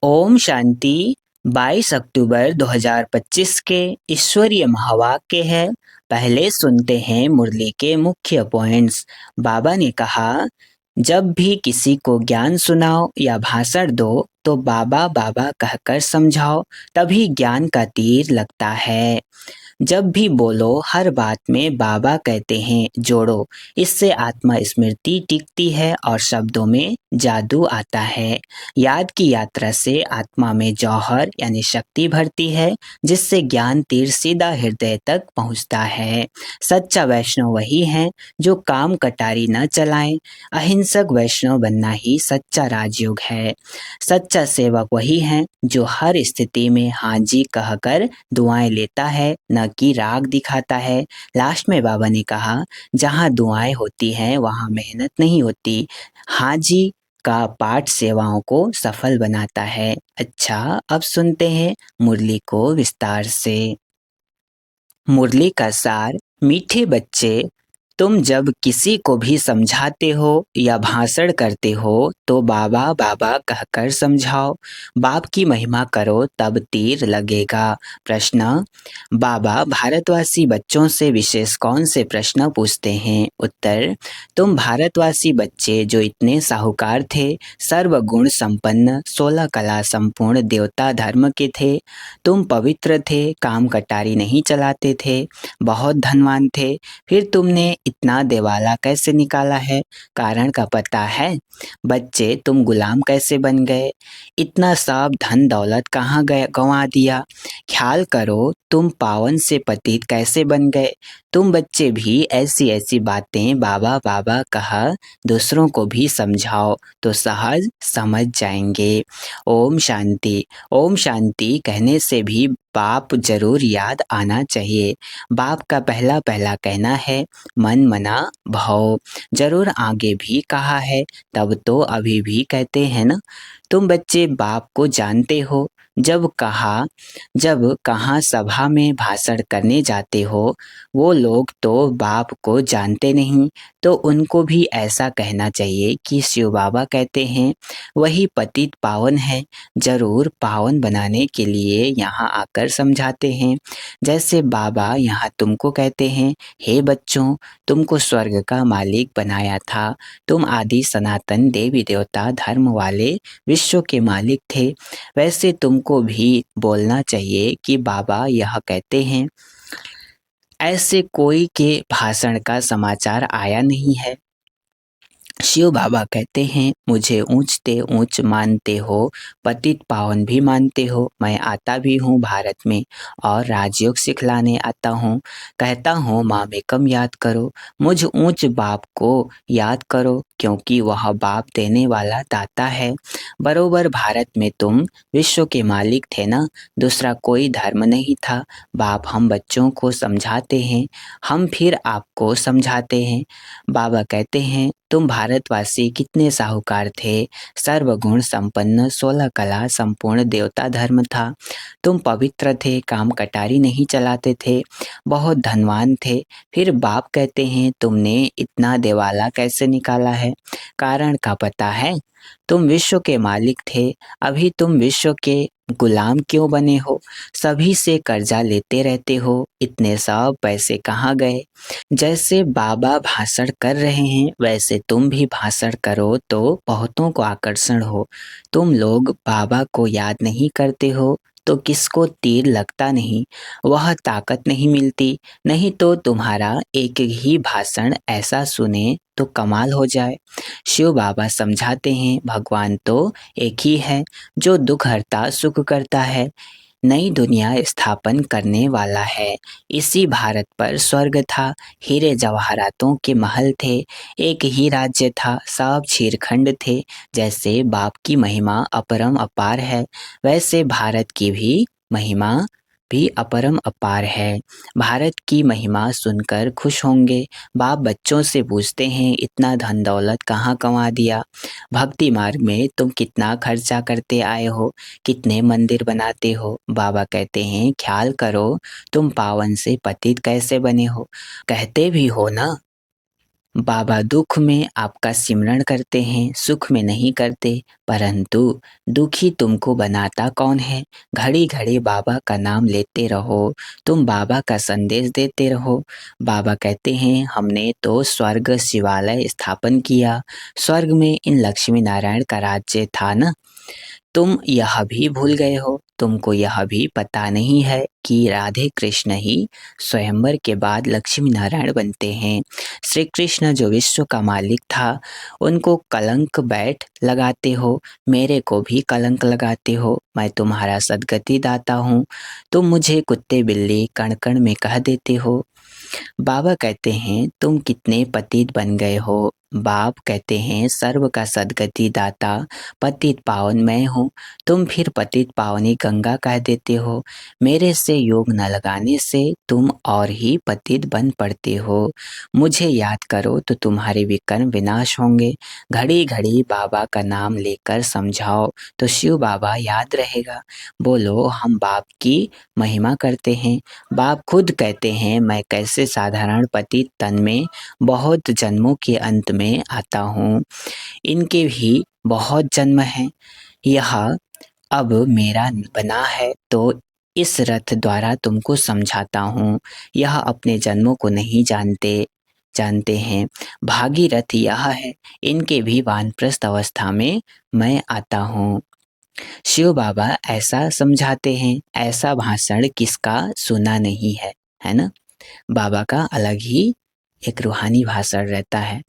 ओम शांति। 22 अक्टूबर 2025 के ईश्वरीय महावाक्य है। पहले सुनते हैं मुरली के मुख्य पॉइंट्स। बाबा ने कहा, जब भी किसी को ज्ञान सुनाओ या भाषण दो तो बाबा बाबा कहकर समझाओ, तभी ज्ञान का तीर लगता है। जब भी बोलो हर बात में बाबा कहते हैं जोड़ो, इससे आत्मा स्मृति टिकती है और शब्दों में जादू आता है। याद की यात्रा से आत्मा में जौहर यानी शक्ति भरती है, जिससे ज्ञान तीर सीधा हृदय तक पहुंचता है। सच्चा वैष्णव वही है जो काम कटारी न चलाए। अहिंसक वैष्णव बनना ही सच्चा राजयोग है। सच्चा सेवक वही है जो हर स्थिति में हाँ जी कहकर दुआएं लेता है, न कि राग दिखाता है। लास्ट में बाबा ने कहा, जहाँ दुआएं होती हैं वहाँ मेहनत नहीं होती। हाँ जी का पाठ सेवाओं को सफल बनाता है। अच्छा, अब सुनते हैं मुरली को विस्तार से। मुरली का सार। मीठे बच्चे, तुम जब किसी को भी समझाते हो या भाषण करते हो तो बाबा बाबा कहकर समझाओ। बाप की महिमा करो तब तीर लगेगा। प्रश्न। बाबा भारतवासी बच्चों से विशेष कौन से प्रश्न पूछते हैं? उत्तर। तुम भारतवासी बच्चे जो इतने साहूकार थे, सर्वगुण संपन्न, 16 कला संपूर्ण देवता धर्म के थे, तुम पवित्र थे, काम कटारी नहीं चलाते थे, बहुत धनवान थे, फिर तुमने इतना देवाला कैसे निकाला है? कारण का पता है? बच्चे, तुम गुलाम कैसे बन गए? इतना सब धन दौलत कहाँ गए गंवा दिया? ख्याल करो, तुम पावन से पतित कैसे बन गए? तुम बच्चे भी ऐसी ऐसी बातें बाबा बाबा कहा दूसरों को भी समझाओ तो सहज समझ जाएंगे। ओम शांति। ओम शांति कहने से भी बाप जरूर याद आना चाहिए। बाप का पहला पहला कहना है मन मना भव। जरूर आगे भी कहा है, तब तो अभी भी कहते हैं ना। तुम बच्चे बाप को जानते हो। जब कहाँ सभा में भाषण करने जाते हो, वो लोग तो बाप को जानते नहीं, तो उनको भी ऐसा कहना चाहिए कि शिव बाबा कहते हैं वही पतित पावन है, जरूर पावन बनाने के लिए यहाँ आकर समझाते हैं। जैसे बाबा यहाँ तुमको कहते हैं, हे बच्चों, तुमको स्वर्ग का मालिक बनाया था, तुम आदि सनातन देवी देवता धर्म वाले विश्व के मालिक थे, वैसे तुमको भी बोलना चाहिए कि बाबा यह कहते हैं। ऐसे कोई के भाषण का समाचार आया नहीं है। शिव बाबा कहते हैं, मुझे ऊंचते ऊंच मानते हो, पतित पावन भी मानते हो। मैं आता भी हूँ भारत में और राजयोग सिखलाने आता हूँ। कहता हूँ मामेकम याद करो, मुझ ऊंच बाप को याद करो, क्योंकि वह बाप देने वाला दाता है। बरोबर भारत में तुम विश्व के मालिक थे ना, दूसरा कोई धर्म नहीं था। बाप हम बच्चों को समझाते हैं, हम फिर आपको समझाते हैं। बाबा कहते हैं, तुम भारतवासी कितने साहूकार थे, सर्वगुण संपन्न, 16 कला संपूर्ण देवता धर्म था, तुम पवित्र थे, काम कटारी नहीं चलाते थे, बहुत धनवान थे, फिर बाप कहते हैं तुमने इतना देवाला कैसे निकाला है? कारण का पता है? तुम विश्व के मालिक थे, अभी तुम विश्व के गुलाम क्यों बने हो? सभी से कर्जा लेते रहते हो, इतने सब पैसे कहाँ गए? जैसे बाबा भाषण कर रहे हैं वैसे तुम भी भाषण करो तो बहुतों को आकर्षण हो। तुम लोग बाबा को याद नहीं करते हो तो किसको तीर लगता नहीं, वह ताकत नहीं मिलती। नहीं तो तुम्हारा एक ही भाषण ऐसा सुने तो कमाल हो जाए। शिव बाबा समझाते हैं, भगवान तो एक ही है जो दुख हरता सुख करता है, नई दुनिया स्थापन करने वाला है। इसी भारत पर स्वर्ग था, हीरे जवाहरातों के महल थे, एक ही राज्य था, सब चीरखंड थे। जैसे बाप की महिमा अपरम अपार है, वैसे भारत की भी महिमा भी अपरम अपार है। भारत की महिमा सुनकर खुश होंगे। बाप बच्चों से पूछते हैं, इतना धन दौलत कहाँ कमा दिया? भक्ति मार्ग में तुम कितना खर्चा करते आए हो, कितने मंदिर बनाते हो? बाबा कहते हैं, ख्याल करो, तुम पावन से पतित कैसे बने हो? कहते भी हो ना। बाबा दुख में आपका सिमरण करते हैं, सुख में नहीं करते, परंतु दुखी तुमको बनाता कौन है? घड़ी-घड़ी बाबा का नाम लेते रहो, तुम बाबा का संदेश देते रहो। बाबा कहते हैं, हमने तो स्वर्ग शिवालय स्थापन किया, स्वर्ग में इन लक्ष्मी नारायण का राज्य था ना? तुम यह भी भूल गए हो, तुमको यह भी पता नहीं है कि राधे कृष्ण ही स्वयंवर के बाद लक्ष्मी नारायण बनते हैं। श्री कृष्ण जो विश्व का मालिक था, उनको कलंक बैठ लगाते हो, मेरे को भी कलंक लगाते हो। मैं तुम्हारा सद्गति दाता हूँ, तुम मुझे कुत्ते बिल्ली कण कण में कह देते हो। बाबा कहते हैं, तुम कितने पतित बन गए हो। बाप कहते हैं, सर्व का सद्गति दाता पतित पावन मैं हूँ, तुम फिर पतित पावनी गंगा कह देते हो। मेरे से योग न लगाने से तुम और ही पतित बन पड़ते हो। मुझे याद करो तो तुम्हारे विकर्म विनाश होंगे। घड़ी घड़ी बाबा का नाम लेकर समझाओ तो शिव बाबा याद रहेगा। बोलो, हम बाप की महिमा करते हैं। बाप खुद कहते हैं, मैं कैसे साधारण पतित तन में बहुत जन्मों के अंत में आता हूँ, इनके भी बहुत जन्म हैं। यह अब मेरा बना है तो इस रथ द्वारा तुमको समझाता हूँ। यह अपने जन्मों को नहीं जानते हैं। भागीरथ यह है, इनके भी वानप्रस्थ अवस्था में मैं आता हूँ। शिव बाबा ऐसा समझाते हैं, ऐसा भाषण किसका सुना नहीं है ना? बाबा का अलग ही एक रूहानी भाषण रहता है।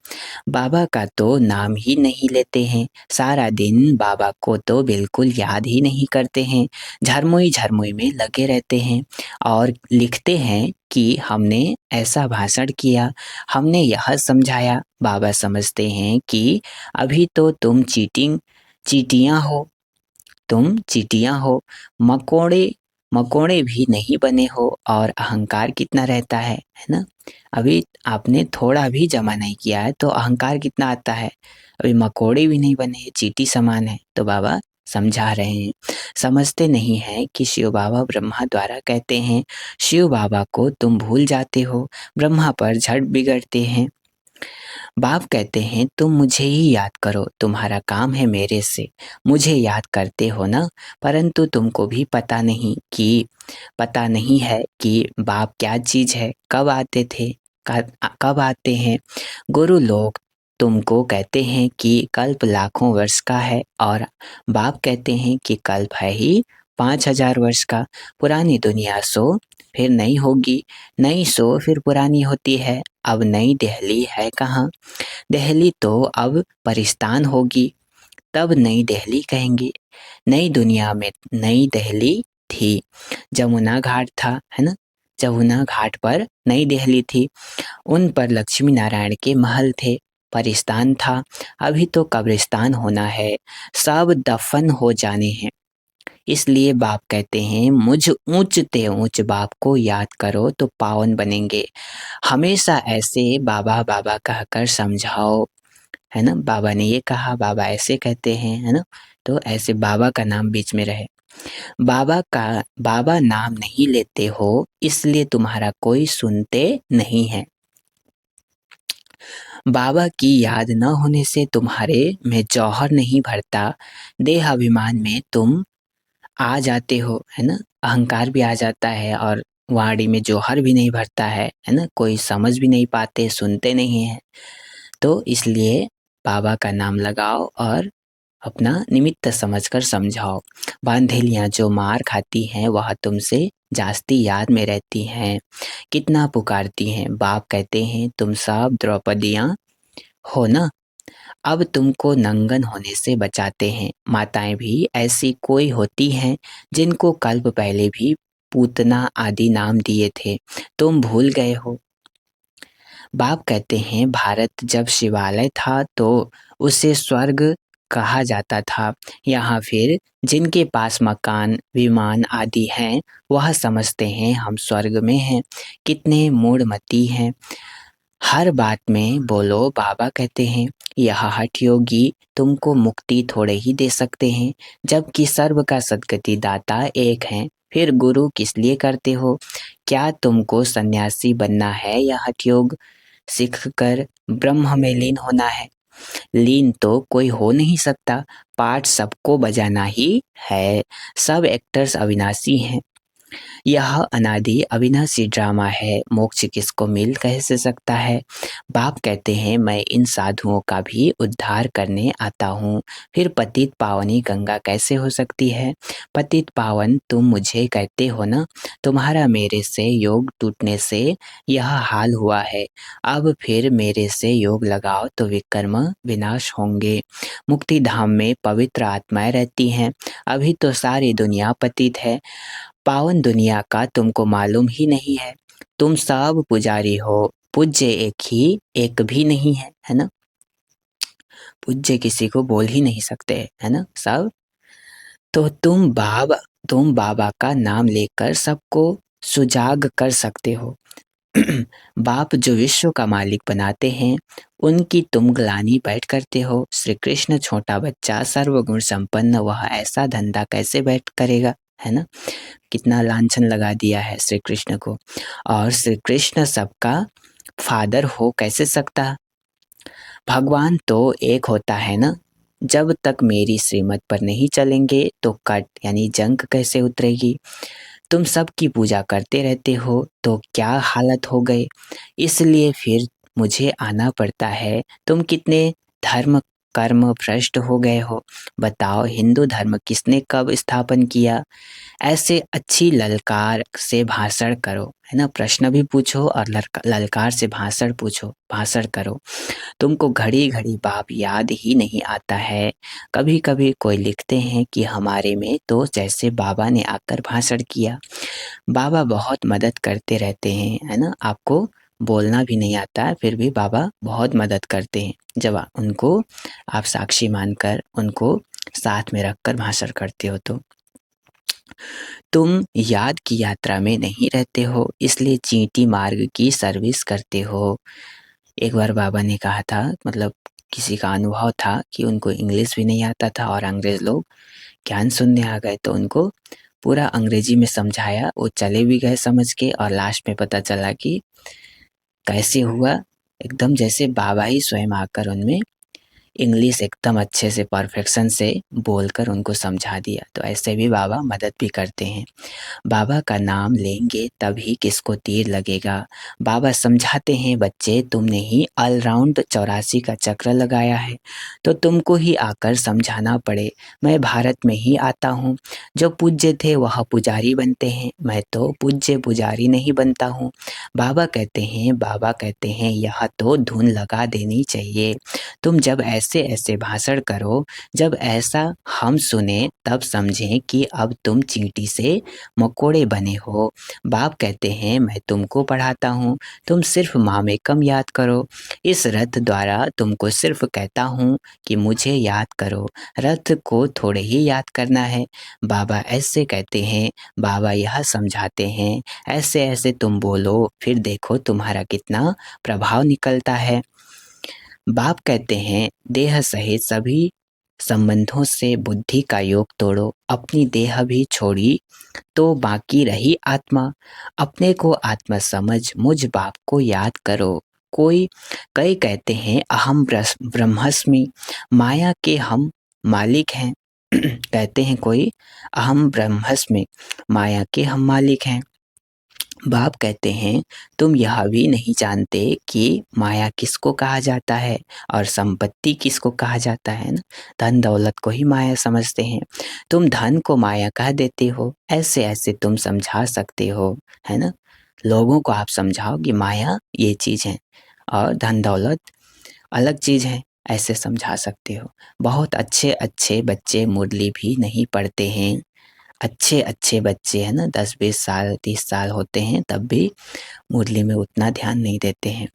बाबा का तो नाम ही नहीं लेते हैं, सारा दिन बाबा को तो बिल्कुल याद ही नहीं करते हैं, झरमुई झरमुई में लगे रहते हैं और लिखते हैं कि हमने ऐसा भाषण किया, हमने यह समझाया। बाबा समझते हैं कि अभी तो तुम चीटियाँ हो, तुम चीटियाँ हो, मकोड़े मकोड़े भी नहीं बने हो। और अहंकार कितना रहता है ना? अभी आपने थोड़ा भी जमा नहीं किया है तो अहंकार कितना आता है। अभी मकोड़े भी नहीं बने, चींटी समान है। तो बाबा समझा रहे हैं, समझते नहीं हैं कि शिव बाबा ब्रह्मा द्वारा कहते हैं। शिव बाबा को तुम भूल जाते हो, ब्रह्मा पर झट बिगड़ते हैं। बाप कहते हैं, तुम मुझे ही याद करो, तुम्हारा काम है मेरे से, मुझे याद करते हो ना? परंतु तुमको भी पता नहीं है कि बाप क्या चीज है, कब आते थे, कब आते हैं। गुरु लोग तुमको कहते हैं कि कल्प लाखों वर्ष का है और बाप कहते हैं कि कल्प है ही 5,000 वर्ष का। पुरानी दुनिया सो फिर नई होगी, नई सो फिर पुरानी होती है। अब नई दिल्ली है कहाँ? दिल्ली तो अब परिस्तान होगी, तब नई दिल्ली कहेंगे। नई दुनिया में नई दिल्ली थी, जमुना घाट था, है ना? जमुना घाट पर नई दिल्ली थी, उन पर लक्ष्मी नारायण के महल थे, परिस्तान था। अभी तो कब्रिस्तान होना है, सब दफन हो जाने हैं। इसलिए बाप कहते हैं, मुझ ऊंचते ऊंच बाप को याद करो तो पावन बनेंगे। हमेशा ऐसे बाबा बाबा कहकर समझाओ, है ना? बाबा ने ये कहा, बाबा ऐसे कहते हैं, है ना? तो ऐसे बाबा का नाम बीच में रहे। बाबा नाम नहीं लेते हो, इसलिए तुम्हारा कोई सुनते नहीं है। बाबा की याद न होने से तुम्हारे में जौहर नहीं भरता, देह अभिमान में तुम आ जाते हो, है ना? अहंकार भी आ जाता है और वाणी में जौहर भी नहीं भरता है ना? कोई समझ भी नहीं पाते, सुनते नहीं है। तो इसलिए बाबा का नाम लगाओ और अपना निमित्त समझकर समझाओ। बांधेलियाँ जो मार खाती हैं वह तुमसे जास्ती याद में रहती हैं, कितना पुकारती हैं। बाप कहते हैं, तुम सब द्रौपदियाँ हो ना, अब तुमको नंगन होने से बचाते हैं। माताएं भी ऐसी कोई होती हैं जिनको कल्प पहले भी पूतना आदि नाम दिए थे, तुम भूल गए हो। बाप कहते हैं, भारत जब शिवालय था तो उसे स्वर्ग कहा जाता था। यहाँ फिर जिनके पास मकान विमान आदि हैं वह समझते हैं हम स्वर्ग में हैं। कितने मूढ़मती हैं, हर बात में बोलो। बाबा कहते हैं, यह हठ योगी तुमको मुक्ति थोड़े ही दे सकते हैं, जबकि सर्व का सद्गति दाता एक हैं। फिर गुरु किस लिए करते हो? क्या तुमको सन्यासी बनना है या हठ योग? सीख कर ब्रह्म में लीन होना है। लीन तो कोई हो नहीं सकता, पार्ट सबको बजाना ही है। सब एक्टर्स अविनाशी हैं। यह अनादि अविनाशी ड्रामा है, मोक्ष किसको मिल कैसे सकता है। बाप कहते हैं मैं इन साधुओं का भी उद्धार करने आता हूँ, फिर पतित पावनी गंगा कैसे हो सकती है। पतित पावन तुम मुझे कहते हो ना, तुम्हारा मेरे से योग टूटने से यह हाल हुआ है। अब फिर मेरे से योग लगाओ तो विकर्म विनाश होंगे। मुक्ति धाम में पवित्र आत्माएं रहती हैं। अभी तो सारी दुनिया पतित है, पावन दुनिया का तुमको मालूम ही नहीं है। तुम सब पुजारी हो, पूज्य एक भी नहीं है ना। पूज्य किसी को बोल ही नहीं सकते, है ना सब। तो तुम बाबा का नाम लेकर सबको सुजाग कर सकते हो। बाप जो विश्व का मालिक बनाते हैं, उनकी तुम ग्लानि बैठ करते हो। श्री कृष्ण छोटा बच्चा सर्वगुण संपन्न, वह ऐसा धंधा कैसे बैठ करेगा, है ना। कितना लांछन लगा दिया है श्री कृष्ण को। और श्री कृष्ण सबका फादर हो कैसे सकता। भगवान तो एक होता है ना। जब तक मेरी श्रीमत पर नहीं चलेंगे तो कट यानी जंग कैसे उतरेगी। तुम सबकी पूजा करते रहते हो तो क्या हालत हो गए। इसलिए फिर मुझे आना पड़ता है। तुम कितने धर्म कर्म भ्रष्ट हो गए हो। बताओ हिंदू धर्म किसने कब स्थापन किया। ऐसे अच्छी ललकार से भाषण करो, है ना। प्रश्न भी पूछो और ललकार से भाषण करो। तुमको घड़ी घड़ी बाप याद ही नहीं आता है। कभी कभी कोई लिखते हैं कि हमारे में तो जैसे बाबा ने आकर भाषण किया। बाबा बहुत मदद करते रहते हैं, है ना। आपको बोलना भी नहीं आता है, फिर भी बाबा बहुत मदद करते हैं। जब उनको आप साक्षी मानकर उनको साथ में रखकर भाषण करते हो तो। तुम याद की यात्रा में नहीं रहते हो, इसलिए चींटी मार्ग की सर्विस करते हो। एक बार बाबा ने कहा था, मतलब किसी का अनुभव था कि उनको इंग्लिश भी नहीं आता था और अंग्रेज लोग ज्ञान सुनने आ गए तो उनको पूरा अंग्रेजी में समझाया। वो चले भी गए समझ के और लास्ट में पता चला कि कैसे हुआ, एकदम जैसे बाबा ही स्वयं आकर उनमें इंग्लिश एकदम अच्छे से परफेक्शन से बोलकर उनको समझा दिया। तो ऐसे भी बाबा मदद भी करते हैं। बाबा का नाम लेंगे तभी किसको तीर लगेगा। बाबा समझाते हैं बच्चे तुमने ही ऑलराउंड 84 का चक्र लगाया है तो तुमको ही आकर समझाना पड़े। मैं भारत में ही आता हूँ। जो पूज्य थे वह पुजारी बनते हैं, मैं तो पूज्य पुजारी नहीं बनता हूँ। बाबा कहते हैं यह तो धुन लगा देनी चाहिए। तुम जब ऐसे ऐसे भाषण करो, जब ऐसा हम सुने तब समझें कि अब तुम चींटी से मकोड़े बने हो। बाप कहते हैं मैं तुमको पढ़ाता हूँ, तुम सिर्फ मामेकम याद करो। इस रथ द्वारा तुमको सिर्फ कहता हूँ कि मुझे याद करो। रथ को थोड़े ही याद करना है। बाबा ऐसे कहते हैं, बाबा यह समझाते हैं, ऐसे ऐसे तुम बोलो, फिर देखो तुम्हारा कितना प्रभाव निकलता है। बाप कहते हैं देह सहित सभी संबंधों से बुद्धि का योग तोड़ो। अपनी देह भी छोड़ी तो बाकी रही आत्मा। अपने को आत्मा समझ मुझ बाप को याद करो। कई कहते हैं अहम ब्रह्मस्मि, माया के हम मालिक हैं। कहते हैं कोई अहम ब्रह्मस्मि, माया के हम मालिक हैं। बाप कहते हैं तुम यह भी नहीं जानते कि माया किसको कहा जाता है और संपत्ति किसको कहा जाता है ना। धन दौलत को ही माया समझते हैं। तुम धन को माया कह देते हो। ऐसे ऐसे तुम समझा सकते हो, है ना। लोगों को आप समझाओ कि माया ये चीज़ है और धन दौलत अलग चीज़ है, ऐसे समझा सकते हो। बहुत अच्छे अच्छे बच्चे मुरली भी नहीं पढ़ते हैं। अच्छे अच्छे बच्चे हैं ना, 10-20 साल 30 साल होते हैं तब भी मुरली में उतना ध्यान नहीं देते हैं।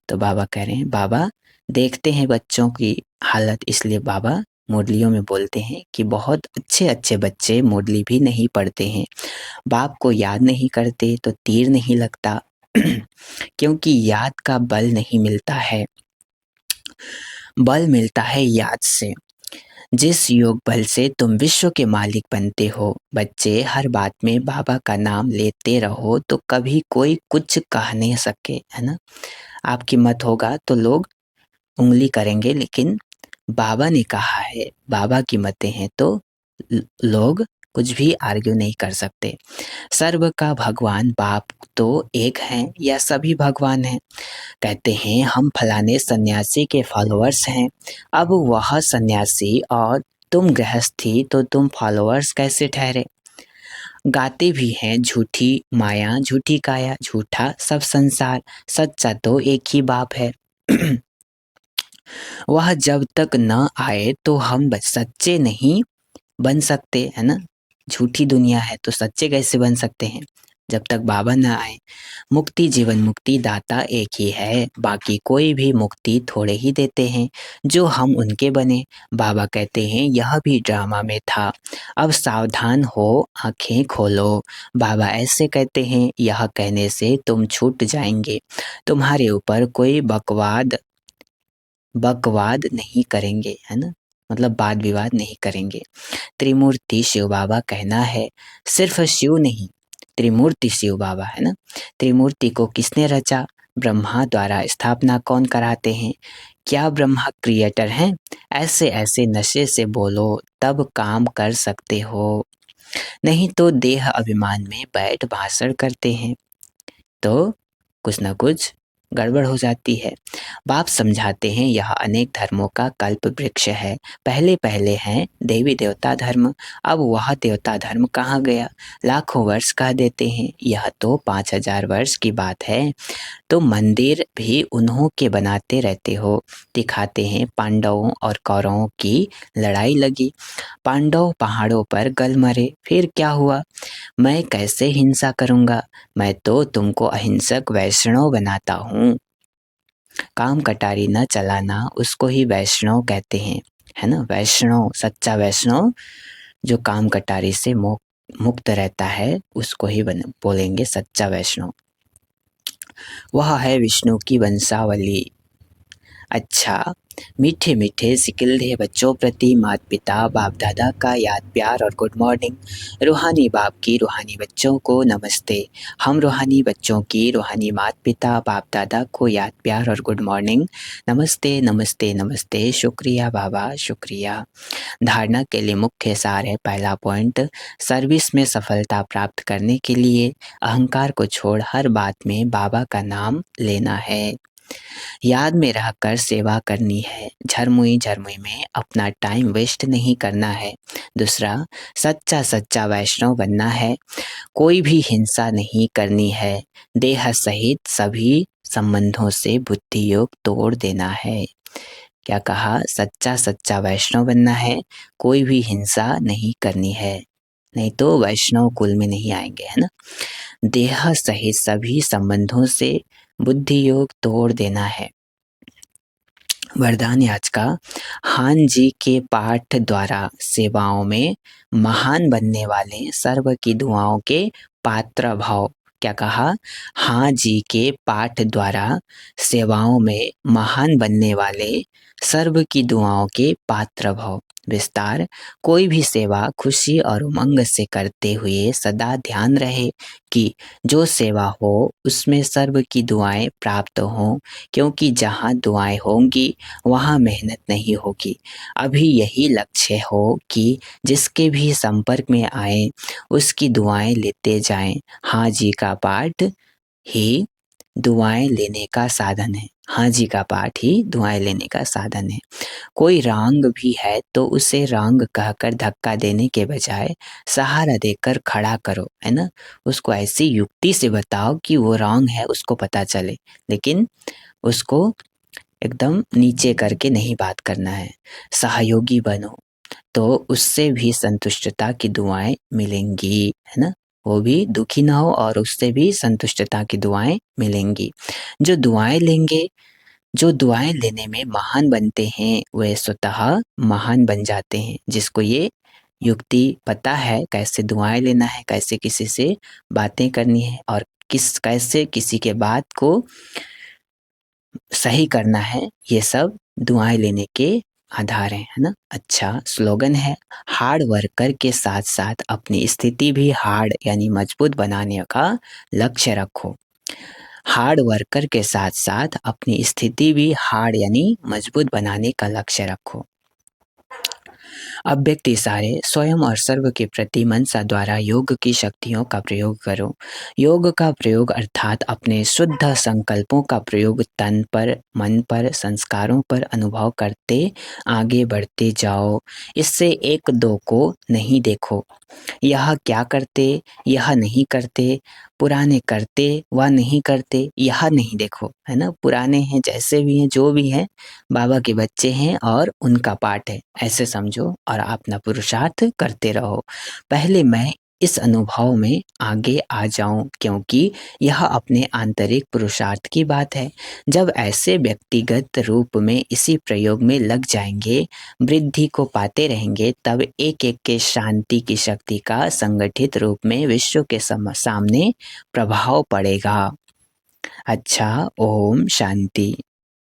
तो बाबा कह रहे हैं, बाबा देखते हैं बच्चों की हालत, इसलिए बाबा मुरलियों में बोलते हैं कि बहुत अच्छे अच्छे बच्चे मुरली भी नहीं पढ़ते हैं। बाप को याद नहीं करते तो तीर नहीं लगता। क्योंकि याद का बल नहीं मिलता है, बल मिलता है याद से। जिस योग बल से तुम विश्व के मालिक बनते हो। बच्चे हर बात में बाबा का नाम लेते रहो तो कभी कोई कुछ कह नहीं सके, है ना। आपकी मत होगा तो लोग उंगली करेंगे, लेकिन बाबा ने कहा है, बाबा की मतें हैं तो लोग कुछ भी आर्ग्यू नहीं कर सकते। सर्व का भगवान बाप तो एक हैं या सभी भगवान हैं? कहते हैं हम फलाने सन्यासी के फॉलोअर्स हैं। अब वह सन्यासी और तुम गृहस्थी, तो तुम फॉलोअर्स कैसे ठहरे? गाते भी हैं झूठी माया झूठी काया, झूठा सब संसार, सच्चा तो एक ही बाप है। वह जब तक न आए तो हम सच्चे नहीं बन सकते, है ना? झूठी दुनिया है तो सच्चे कैसे बन सकते हैं जब तक बाबा न आए। मुक्ति जीवन मुक्ति दाता एक ही है, बाकी कोई भी मुक्ति थोड़े ही देते हैं जो हम उनके बने। बाबा कहते हैं यह भी ड्रामा में था, अब सावधान हो आंखें खोलो। बाबा ऐसे कहते हैं, यह कहने से तुम छूट जाएंगे, तुम्हारे ऊपर कोई बकवाद नहीं करेंगे, है ना? मतलब वाद विवाद नहीं करेंगे। त्रिमूर्ति शिव बाबा कहना है, सिर्फ शिव नहीं, त्रिमूर्ति शिव बाबा, है ना? त्रिमूर्ति को किसने रचा? ब्रह्मा द्वारा स्थापना कौन कराते हैं? क्या ब्रह्मा क्रिएटर हैं? ऐसे ऐसे नशे से बोलो तब काम कर सकते हो, नहीं तो देह अभिमान में बैठ भाषण करते हैं तो कुछ ना कुछ गड़बड़ हो जाती है। बाप समझाते हैं यह अनेक धर्मों का कल्प वृक्ष है। पहले पहले हैं देवी देवता धर्म, अब वह देवता धर्म कहाँ गया? लाखों वर्ष कह देते हैं, यह तो 5000 वर्ष की बात है। तो मंदिर भी उन्हों के बनाते रहते हो। दिखाते हैं पांडवों और कौरवों की लड़ाई लगी, पांडव पहाड़ों पर गल मरे, फिर क्या हुआ? मैं कैसे हिंसा करूँगा? मैं तो तुमको अहिंसक वैष्णव बनाता हूँ। काम कटारी न चलाना, उसको ही वैष्णव कहते हैं, है ना? वैष्णव, सच्चा वैष्णव जो काम कटारी से मुक्त रहता है उसको ही बोलेंगे सच्चा वैष्णव। वह है विष्णु की वंशावली। अच्छा, मीठे मीठे सिकिलधे बच्चों प्रति माता पिता बाप दादा का याद प्यार और गुड मॉर्निंग। रूहानी बाप की रूहानी बच्चों को नमस्ते। हम रूहानी बच्चों की रूहानी माता पिता बाप दादा को याद प्यार और गुड मॉर्निंग। नमस्ते नमस्ते नमस्ते, शुक्रिया बाबा शुक्रिया। धारणा के लिए मुख्य सार है, पहला पॉइंट, सर्विस में सफलता प्राप्त करने के लिए अहंकार को छोड़ हर बात में बाबा का नाम लेना है, याद में रहकर सेवा करनी है, झरमुई झरमुई में अपना टाइम वेस्ट नहीं करना है। दूसरा, सच्चा सच्चा वैष्णव बनना है, कोई भी हिंसा नहीं करनी है, देह सहित सभी संबंधों से बुद्धि योग तोड़ देना है। क्या कहा? सच्चा सच्चा वैष्णव बनना है, कोई भी हिंसा नहीं करनी है, नहीं तो वैष्णव कुल में नहीं आएंगे, है ना? देह सहित सभी संबंधों से बुद्धि योग तोड़ देना है। वरदान आज का, हान जी के पाठ द्वारा सेवाओं में महान बनने वाले सर्व की दुआओं के पात्र भाव। क्या कहा? हाँ जी के पाठ द्वारा सेवाओं में महान बनने वाले सर्व की दुआओं के पात्र भाव। विस्तार, कोई भी सेवा खुशी और उमंग से करते हुए सदा ध्यान रहे कि जो सेवा हो उसमें सर्व की दुआएं प्राप्त हों, क्योंकि जहाँ दुआएं होंगी वहाँ मेहनत नहीं होगी। अभी यही लक्ष्य हो कि जिसके भी संपर्क में आए उसकी दुआएं लेते जाएं। हाँ जी का पाठ ही दुआएं लेने का साधन है, हाँ जी का पाठ ही दुआएं लेने का साधन है। कोई रॉन्ग भी है तो उसे रॉन्ग कहकर धक्का देने के बजाय सहारा देकर खड़ा करो, है ना? उसको ऐसी युक्ति से बताओ कि वो रॉन्ग है, उसको पता चले, लेकिन उसको एकदम नीचे करके नहीं बात करना है। सहयोगी बनो तो उससे भी संतुष्टता की दुआएं मिलेंगी, है ना? वो भी दुखी ना हो और उससे भी संतुष्टता की दुआएं मिलेंगी। जो दुआएं लेंगे, जो दुआएं लेने में महान बनते हैं वे स्वतः महान बन जाते हैं। जिसको ये युक्ति पता है कैसे दुआएं लेना है, कैसे किसी से बातें करनी है और कैसे किसी के बात को सही करना है, ये सब दुआएं लेने के आधार है ना? अच्छा, स्लोगन है, हार्ड वर्कर के साथ साथ अपनी स्थिति भी हार्ड यानी मजबूत बनाने का लक्ष्य रखो। हार्ड वर्कर के साथ साथ अपनी स्थिति भी हार्ड यानी मजबूत बनाने का लक्ष्य रखो। अब व्यक्ति सारे स्वयं और सर्व के प्रति मनसा द्वारा योग की शक्तियों का प्रयोग करो। योग का प्रयोग अर्थात अपने शुद्ध संकल्पों का प्रयोग तन पर, मन पर, संस्कारों पर अनुभव करते आगे बढ़ते जाओ। इससे एक दो को नहीं देखो, यह क्या करते, यह नहीं करते, पुराने करते व नहीं करते, यह नहीं देखो, है ना। पुराने हैं, जैसे भी हैं, जो भी हैं, बाबा के बच्चे हैं और उनका पाठ है, ऐसे समझो और अपना पुरुषार्थ करते रहो। पहले मैं इस अनुभव में आगे आ जाऊं, क्योंकि यह अपने आंतरिक पुरुषार्थ की बात है। जब ऐसे व्यक्तिगत रूप में इसी प्रयोग में लग जाएंगे, वृद्धि को पाते रहेंगे, तब एक एक के शांति की शक्ति का संगठित रूप में विश्व के सामने प्रभाव पड़ेगा। अच्छा, ओम शांति।